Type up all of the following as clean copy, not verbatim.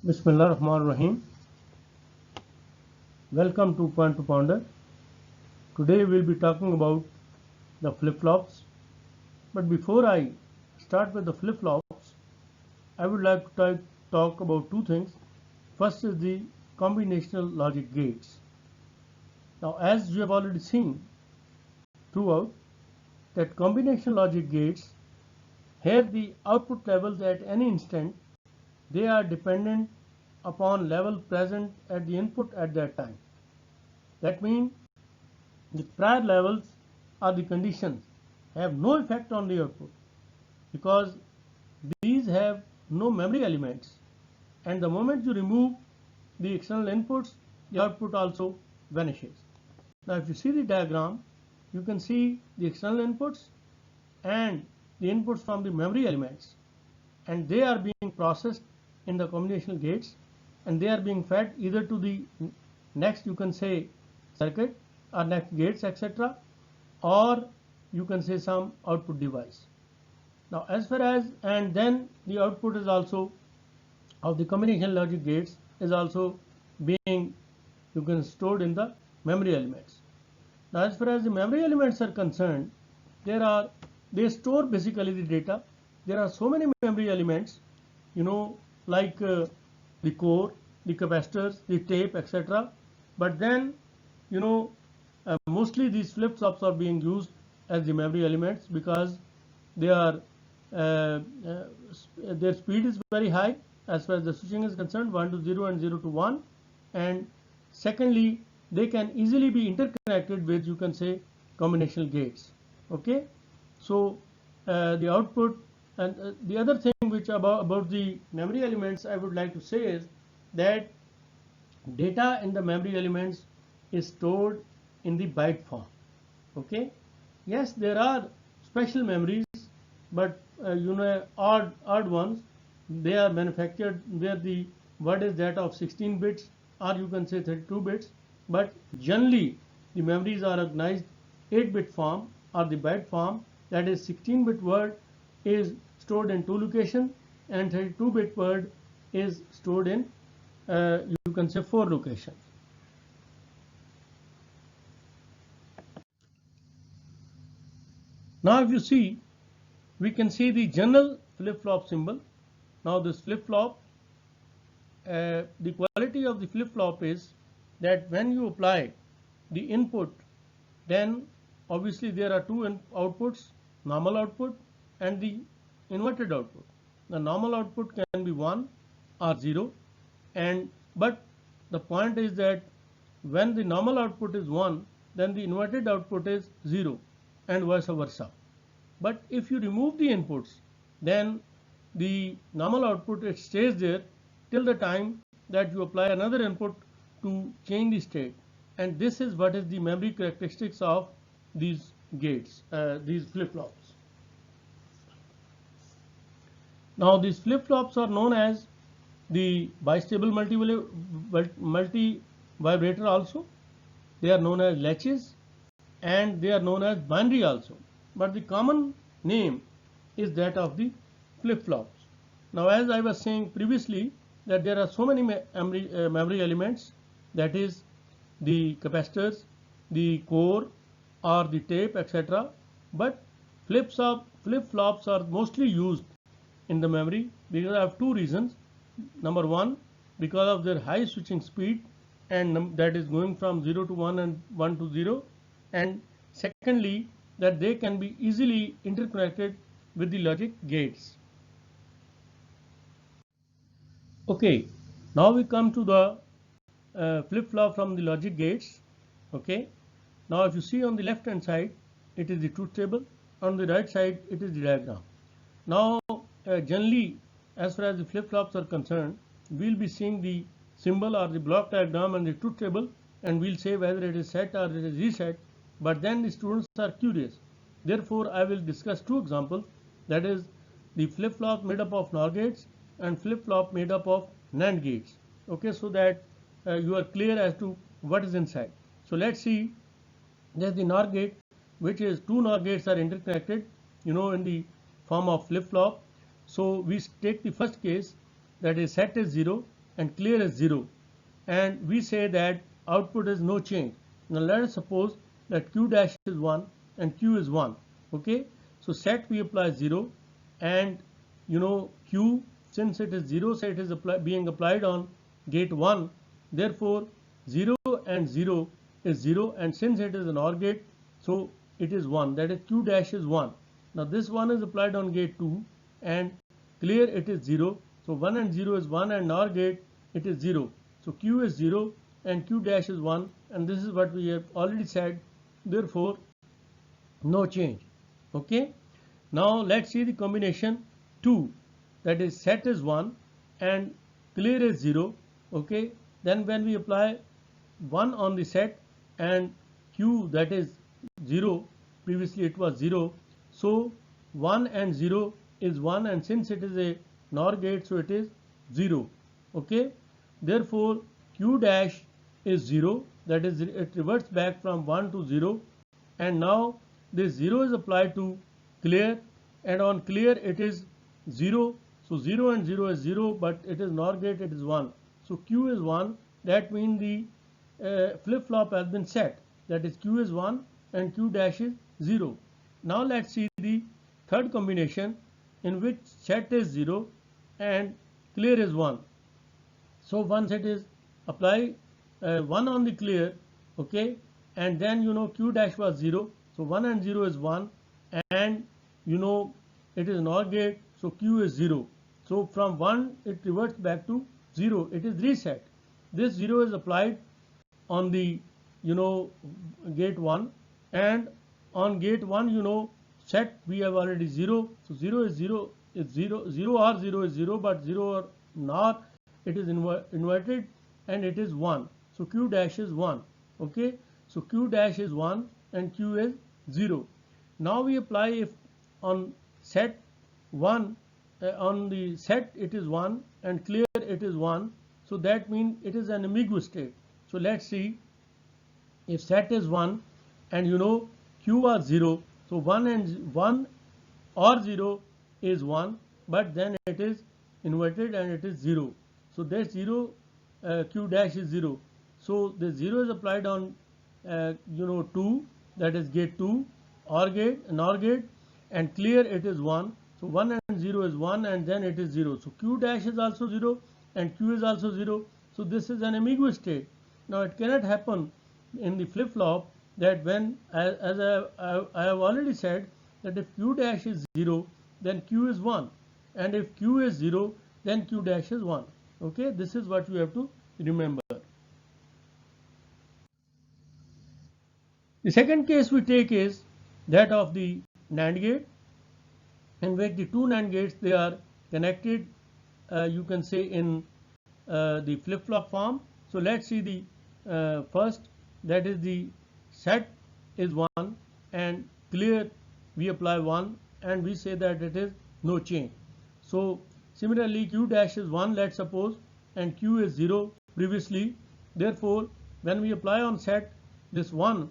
Bismillah Rahman Rahim. Welcome to Point to Ponder. Today we'll be talking about the flip-flops. But before I start with the flip-flops, I would like to talk about two things. First is the combinational logic gates. Now, as you have already seen throughout, that combinational logic gates, here the output levels at any instant, they are dependent upon level present at the input at that time. That means the prior levels or the conditions have no effect on the output because these have no memory elements, and the moment you remove the external inputs, the output also vanishes. Now if you see the diagram, you can see the external inputs and the inputs from the memory elements, and they are being processed in the combinational gates, and they are being fed either to the next, you can say, circuit or next gates, etc., or you can say some output device. Now as far as, and then the output is also of the combination logic gates is also being, you can, stored in the memory elements. Now as far as the memory elements are concerned, they store basically the data. There are so many memory elements, like the core, the capacitors, the tape, etc. But then, mostly these flip-flops are being used as the memory elements because they are their speed is very high as far as the switching is concerned, 1 to 0 and 0 to 1, and secondly, they can easily be interconnected with, you can say, combinational gates. Okay, so the output, and the other thing which about the memory elements I would like to say is that data in the memory elements is stored in the byte form. Okay, yes, there are special memories, but odd ones, they are manufactured where the word is that of 16 bits, or you can say 32 bits, but generally the memories are organized 8-bit form or the byte form, that is 16-bit word is stored in two locations and 32-bit word is stored in you can say 4 locations. Now if you see, we can see the general flip-flop symbol. Now this flip-flop, the quality of the flip-flop is that when you apply the input, then obviously there are two outputs, normal output and the inverted output. The normal output can be 1 or 0, and but the point is that when the normal output is 1, then the inverted output is 0 and vice versa. But if you remove the inputs, then the normal output, it stays there till the time that you apply another input to change the state. And this is what is the memory characteristics of these gates, these flip-flops. Now these flip-flops are known as the bistable multi-vibrator also. They are known as latches, and they are known as binary also. But the common name is that of the flip-flops. Now as I was saying previously, that there are so many memory elements, that is the capacitors, the core or the tape, etc. But flip-flops are mostly used in the memory because of two reasons. Number one, because of their high switching speed, and that is going from 0 to 1 and 1 to 0, and secondly, that they can be easily interconnected with the logic gates. Okay, now we come to the flip-flop from the logic gates. Okay, now if you see on the left hand side, it is the truth table, on the right side it is the diagram. Now generally, as far as the flip-flops are concerned, we'll be seeing the symbol or the block diagram and the truth table, and we'll say whether it is set or it is reset, but then the students are curious. Therefore I will discuss two examples, that is the flip-flop made up of NOR gates and flip-flop made up of NAND gates. Okay, so that you are clear as to what is inside. So let's see that the NOR gate, which is two NOR gates are interconnected, in the form of flip-flop. So we take the first case, that is set is 0 and clear is 0, and we say that output is no change. Now let us suppose that q dash is 1 and q is 1. Okay, so set we apply 0, and q, since it is 0, so it is being applied on gate 1, therefore 0 and 0 is 0, and since it is an OR gate, so it is 1, that is q dash is 1. Now this 1 is applied on gate 2 and clear it is 0, so 1 and 0 is 1, and NOR gate it is 0, so q is 0 and q dash is 1, and this is what we have already said, therefore no change. Okay, now let's see the combination 2, that is set is 1 and clear is 0. Okay, then when we apply 1 on the set and q, that is 0, previously it was 0, so 1 and 0 is 1, and since it is a NOR gate, so it is 0. Okay, therefore q dash is 0, that is it reverts back from 1 to 0, and now this 0 is applied to clear, and on clear it is 0, so 0 and 0 is 0, but it is NOR gate, it is 1, so q is 1, that means the flip-flop has been set, that is q is 1 and q dash is 0. Now let's see the third combination in which set is 0 and clear is 1. So once it is apply 1 on the clear, okay, and then q dash was 0, so 1 and 0 is 1, and it is NOR gate, so q is 0, so from 1 it reverts back to 0, it is reset. This 0 is applied on the gate 1, and on gate 1 set we have already 0, so 0 is 0 is 0, 0 or 0 is 0, but 0 or NOR it is inverted and it is 1, so q dash is 1. Okay, so q dash is 1 and q is 0. Now we apply, if on set 1 on the set it is 1 and clear it is 1, so that means it is an ambiguous state. So let's see, if set is 1 and q was 0, so 1 and 1 or 0 is 1, but then it is inverted and it is 0, so that 0 q dash is 0, so the 0 is applied on 2, that is gate 2, OR gate, NOR gate, and clear it is 1, so 1 and 0 is 1, and then it is 0, so q dash is also 0 and q is also 0, so this is an ambiguous state. Now it cannot happen in the flip-flop that when, as I have already said, that if q dash is 0, then q is 1, and if q is 0, then q dash is 1. Okay, this is what you have to remember. The second case we take is that of the NAND gate, in which the two NAND gates, they are connected, you can say, in the flip-flop form. So let's see the first, that is the set is 1 and clear we apply 1, and we say that it is no change. So similarly q dash is 1, let's suppose, and q is 0 previously, therefore when we apply on set this 1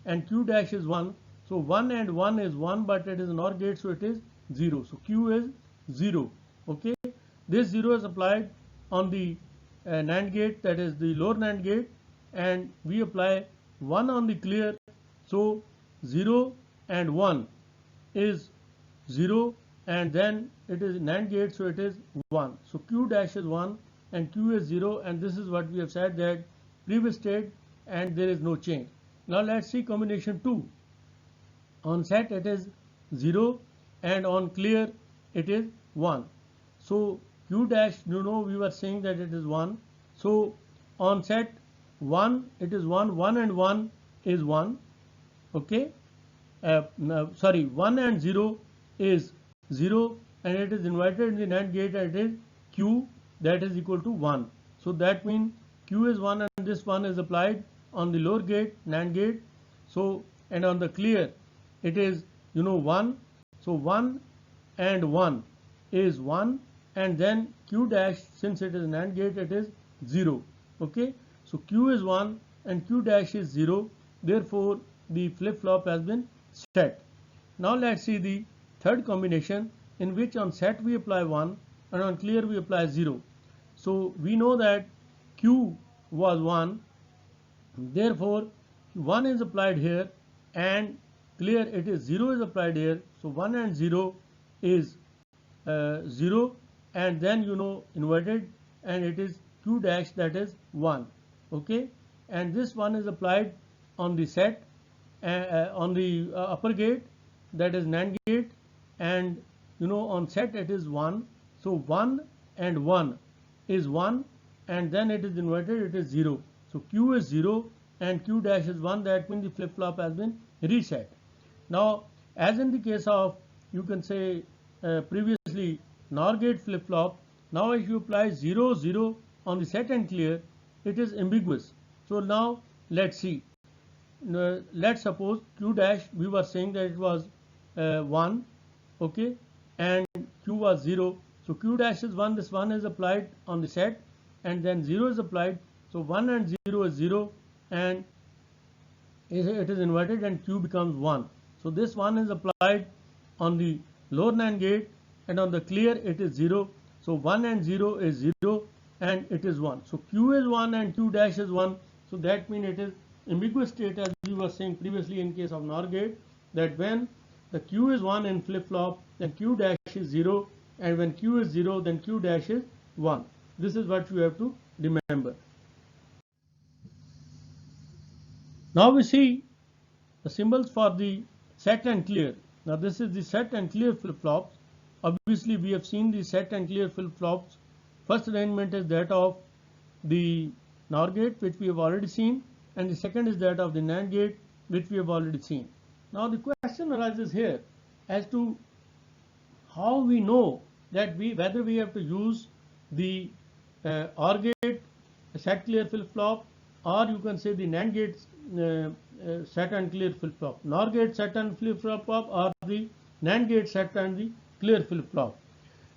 and q dash is 1, so 1 and 1 is 1, but it is an OR gate, so it is 0, so q is 0. Okay, this 0 is applied on the NAND gate, that is the lower NAND gate, and we apply 1 on the clear, so 0 and 1 is 0, and then it is NAND gate, so it is 1, so q dash is 1 and q is 0, and this is what we have said, that previous state, and there is no change. Now let's see combination 2. On set it is 0 and on clear it is 1, so q dash, we were saying that it is 1, so on set 1 it is 1, 1 and 1 is 1. Okay, sorry, 1 and 0 is 0, and it is inverted in the NAND gate, and it is q, that is equal to 1, so that means q is 1 and this 1 is applied on the lower gate, NAND gate, so, and on the clear it is 1, so 1 and 1 is 1, and then q dash, since it is NAND gate, it is 0. Okay, so q is 1 and q dash is 0, therefore the flip-flop has been set. Now let's see the third combination, in which on set we apply 1 and on clear we apply 0. So we know that Q was 1, therefore 1 is applied here, and clear it is 0 is applied here. So 1 and 0 is 0, and then inverted, and it is Q dash, that is 1. Okay, and this one is applied on the set, on the upper gate, that is NAND gate, and on set it is 1. So 1 and 1 is 1, and then it is inverted, it is 0. So Q is 0 and Q dash is 1. That means the flip flop has been reset. Now, as in the case of, you can say, previously NOR gate flip flop, now if you apply 0 0 on the set and clear, it is ambiguous. So now let's see. Let's suppose Q dash, we were saying that it was 1, okay, and Q was 0. So Q dash is 1, this 1 is applied on the set, and then 0 is applied. So 1 and 0 is 0, and it is inverted, and Q becomes 1. So this 1 is applied on the lower NAND gate, and on the clear it is 0. So 1 and 0 is 0, and it is 1. So Q is 1 and Q dash is 1. So that means it is ambiguous state, as we were saying previously in case of NOR gate, that when the Q is 1 in flip flop, then Q dash is 0, and when Q is 0, then Q dash is 1. This is what you have to remember. Now we see the symbols for the set and clear. Now this is the set and clear flip flops. Obviously we have seen the set and clear flip flops. First arrangement is that of the NOR gate, which we have already seen, and the second is that of the NAND gate, which we have already seen. Now the question arises here as to how we know that whether we have to use the OR gate set clear flip flop, or you can say the NAND gate set and clear flip flop, NOR gate set and flip flop, or the NAND gate set and the clear flip flop.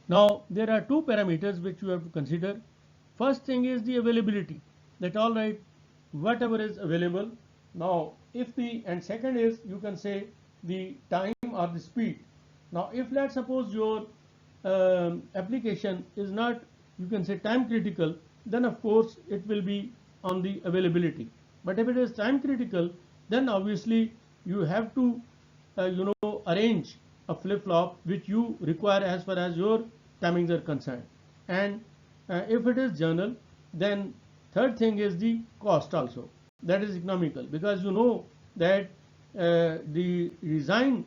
Now there are two parameters which you have to consider. First thing is the availability, that all right, whatever is available. Now if the, and second is, you can say, the time or the speed. Now if let's suppose your application is not, you can say, time critical, then of course it will be on the availability. But if it is time critical, then obviously you have to arrange a flip flop which you require as far as your timings are concerned. And if it is journal, then third thing is the cost also, that is economical, because you know that the design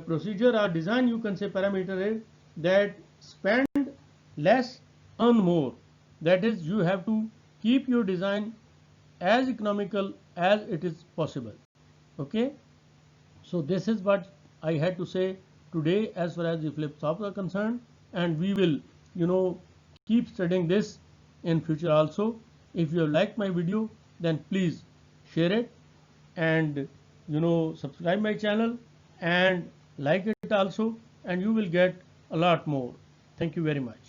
procedure or design, you can say, parameter is that spend less, earn more. That is, you have to keep your design as economical as it is possible. Okay, so this is what I had to say today as far as the flip flops are concerned, and we will keep studying this in future also. If you have liked my video, then please share it, and subscribe my channel and like it also, and you will get a lot more. Thank you very much.